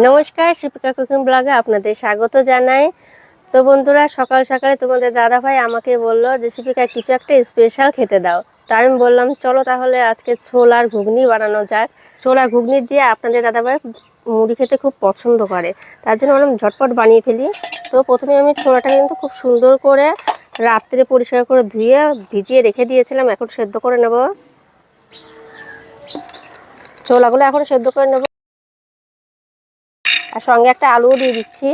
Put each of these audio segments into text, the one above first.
নমস্কার, সিপিকা কুকিং ব্লগে আপনাদের স্বাগত জানাই। তো বন্ধুরা, সকাল সকালে তোমাদের দাদা ভাই আমাকে বললো যে সিপিকা কিছু একটা স্পেশাল খেতে দাও। তো আমি বললাম চলো তাহলে আজকে ছোলার ঘুগনি বানানো যাক। ছোলার ঘুগনি দিয়ে আপনাদের দাদা ভাই মুড়ি খেতে খুব পছন্দ করে, তার জন্য বললাম ঝটপট বানিয়ে ফেলি। তো প্রথমে আমি ছোলাটা কিন্তু খুব সুন্দর করে রাত্রে পরিষ্কার করে ধুয়ে ভিজিয়ে রেখে দিয়েছিলাম। এখন সেদ্ধ করে নেব। ছোলাগুলো এখন সেদ্ধ করে নেব, আর সঙ্গে একটা আলুও দিয়ে দিচ্ছি।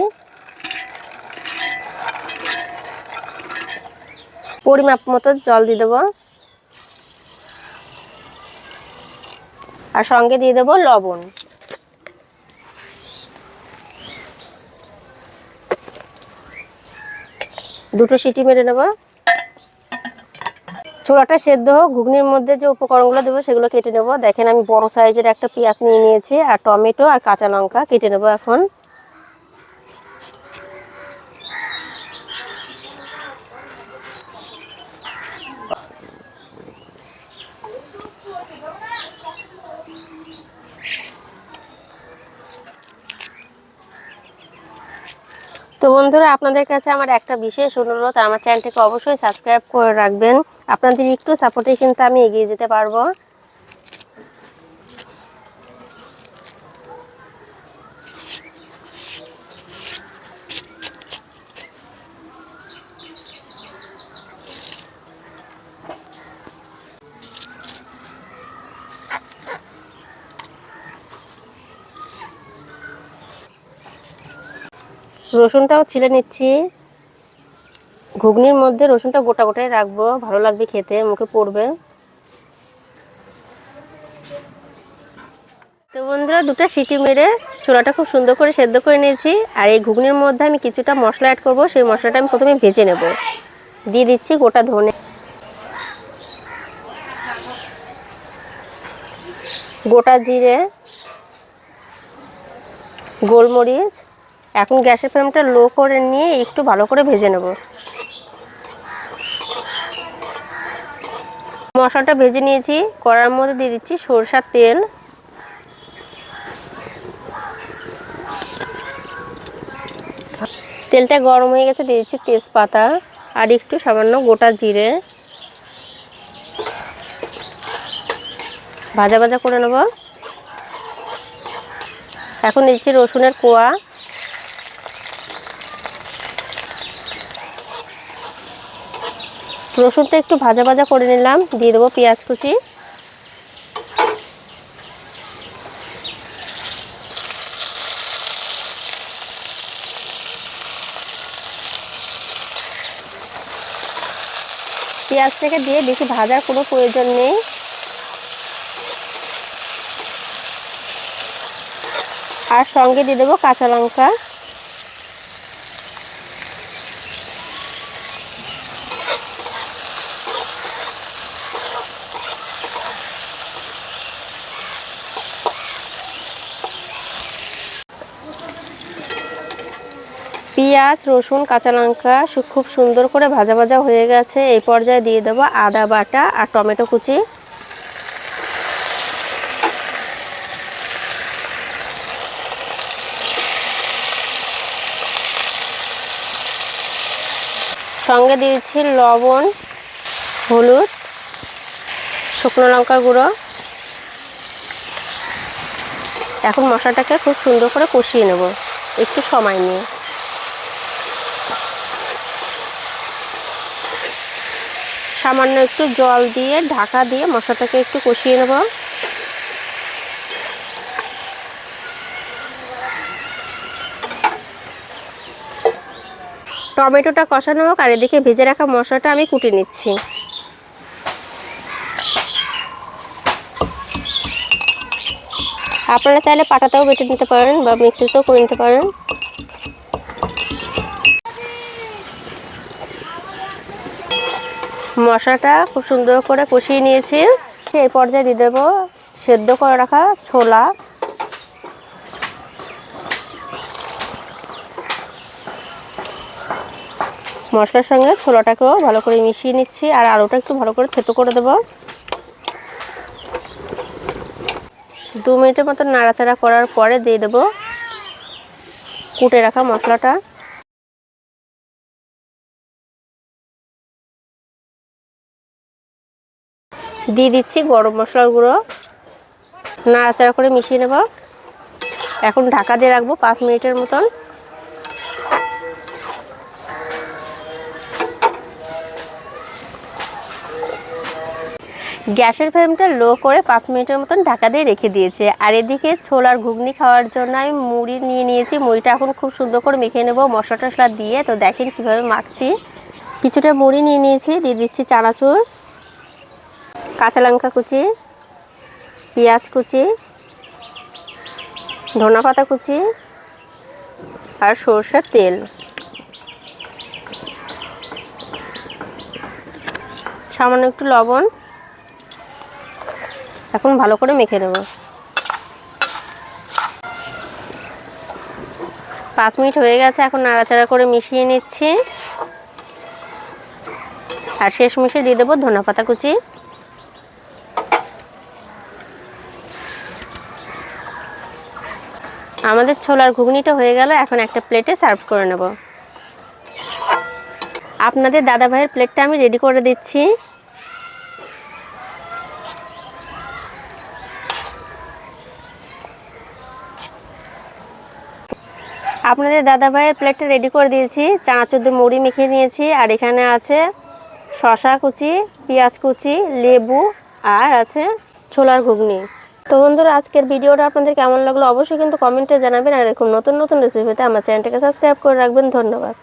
পরিমাপ মতো জল দিয়ে দেবো, আর সঙ্গে দিয়ে দেবো লবণ। দুটো সিটি মেরে নেব। ছোলাটা সেদ্ধ হোক, ঘুগনির মধ্যে যে উপকরণগুলো দেবো সেগুলো কেটে নেব। দেখেন আমি বড় সাইজের একটা পেঁয়াজ নিয়ে নিয়েছি, আর টমেটো আর কাঁচা লঙ্কা কেটে নেব এখন। তো বন্ধুরা, আপনাদের কাছে আমার একটা বিশেষ অনুরোধ, আমার চ্যানেলটিকে অবশ্যই সাবস্ক্রাইব করে রাখবেন। আপনাদের একটু সাপোর্টে কিন্তু আমি এগিয়ে যেতে পারবো। রসুনটাও ছিলে নিচ্ছি। ঘুগনির মধ্যে রসুনটা গোটা গোটাই রাখবো, ভালো লাগবে খেতে, মুখে পড়বে। তো বন্ধুরা, দুটো সিটি মেরে ছোলাটা খুব সুন্দর করে সেদ্ধ করে নিয়েছি। আর এই ঘুগনির মধ্যে আমি কিছুটা মশলা অ্যাড করব। সেই মশলাটা আমি প্রথমে ভেজে নেব। দিয়ে দিচ্ছি গোটা ধনে, গোটা জিরে, গোলমরিচ। এখন গ্যাসের ফ্লেমটা লো করে নিয়ে একটু ভালো করে ভেজে নেব। মশলাটা ভেজে নিয়েছি। কড়ার মধ্যে দিয়ে দিচ্ছি সরষের তেল, তেলটা গরম হয়ে গেছে। দিয়ে দিচ্ছি তেজপাতা আর একটু সামান্য গোটা জিরে। ভাজা ভাজা করে নেব। এখন দিচ্ছি রসুনের কোয়া, রসুনটা একটু ভাজা ভাজা করে নিলাম। দিয়ে দেবো পেঁয়াজ কুচি, পেঁয়াজটাকে দিয়ে বেশি ভাজার কোনো প্রয়োজন নেই। আর সঙ্গে দিয়ে দেবো কাঁচা লঙ্কা। পেঁয়াজ, রসুন, কাঁচা লঙ্কা খুব সুন্দর করে ভাজা ভাজা হয়ে গেছে। এই পর্যায়ে দিয়ে দেবো আদা বাটা আর টমেটো কুচি। সঙ্গে দিয়েছি লবণ, হলুদ, শুকনো লঙ্কার গুঁড়ো। এখন মশলাটাকে খুব সুন্দর করে কষিয়ে নেব একটু সময় নিয়ে। সামান্য একটু জল দিয়ে ঢাকা দিয়ে মশলাটাকে একটু কষিয়ে নেব। টমেটোটা কষানো হোক, আর এদিকে ভেজে রাখা মশলাটা আমি কুটে নিচ্ছি। আপনারা চাইলে পাটাতেও বেটে নিতে পারেন বা মিক্সিতেও করে নিতে পারেন। মশলাটা খুব সুন্দর করে কষিয়ে নিয়েছি। এই পর্যায়ে দিয়ে দেবো সেদ্ধ করে রাখা ছোলা। মশলার সঙ্গে ছোলাটাকেও ভালো করে মিশিয়ে নিচ্ছি, আর আলুটা একটু ভালো করে থেতো করে দেবো। 2 মিনিটের মতো নাড়াচাড়া করার পরে দিয়ে দেবো কুটে রাখা মশলাটা। দিয়ে দিচ্ছি গরম মশলার গুঁড়ো, নাড়াচাড়া করে মিশিয়ে নেব। এখন ঢাকা দিয়ে রাখবো 5 মিনিটের মতন। গ্যাসের ফ্লেমটা লো করে 5 মিনিটের মতন ঢাকা দিয়ে রেখে দিয়েছে। আর এদিকে ছোলার ঘুগনি খাওয়ার জন্য আমি মুড়ি নিয়ে নিয়েছি। মুড়িটা এখন খুব সুন্দর করে মেখে নেব মশলা টশলা দিয়ে। তো দেখেন কিভাবে মাখছি। কিছুটা মুড়ি নিয়ে নিয়েছি, দিয়ে দিচ্ছি চানাচুর, কাঁচা লঙ্কা কুচি, পেঁয়াজ কুচি, ধনেপাতা কুচি আর সরষের তেল, সামান্য একটু লবণ। এখন ভালো করে মেখে নেব। 5 মিনিট হয়ে গেছে, এখন নাড়াচাড়া করে মিশিয়ে নিচ্ছি। আর শেষ মিশিয়ে দিয়ে দেবো ধনেপাতা কুচি। আমাদের ছোলার ঘুগনিটা হয়ে গেল। এখন একটা প্লেটে সার্ভ করে নেব। আপনাদের দাদা ভাইয়ের প্লেটটা আমি রেডি করে দিচ্ছি। আপনাদের দাদা ভাইয়ের প্লেটটা রেডি করে দিয়েছি। চানাচুর দিয়ে মুড়ি মেখে নিয়েছি। আর এখানে আছে শসা কুচি, পেঁয়াজ কুচি, লেবু আর আছে ছোলার ঘুগনি। তো বন্ধুরা, আজকের ভিডিওটা আপনাদের কেমন লাগলো অবশ্যই কিন্তু কমেন্টে জানাবেন। আর এরকম নতুন নতুন রেসিপি পেতে আমার চ্যানেলটাকে সাবস্ক্রাইব করে রাখবেন। ধন্যবাদ।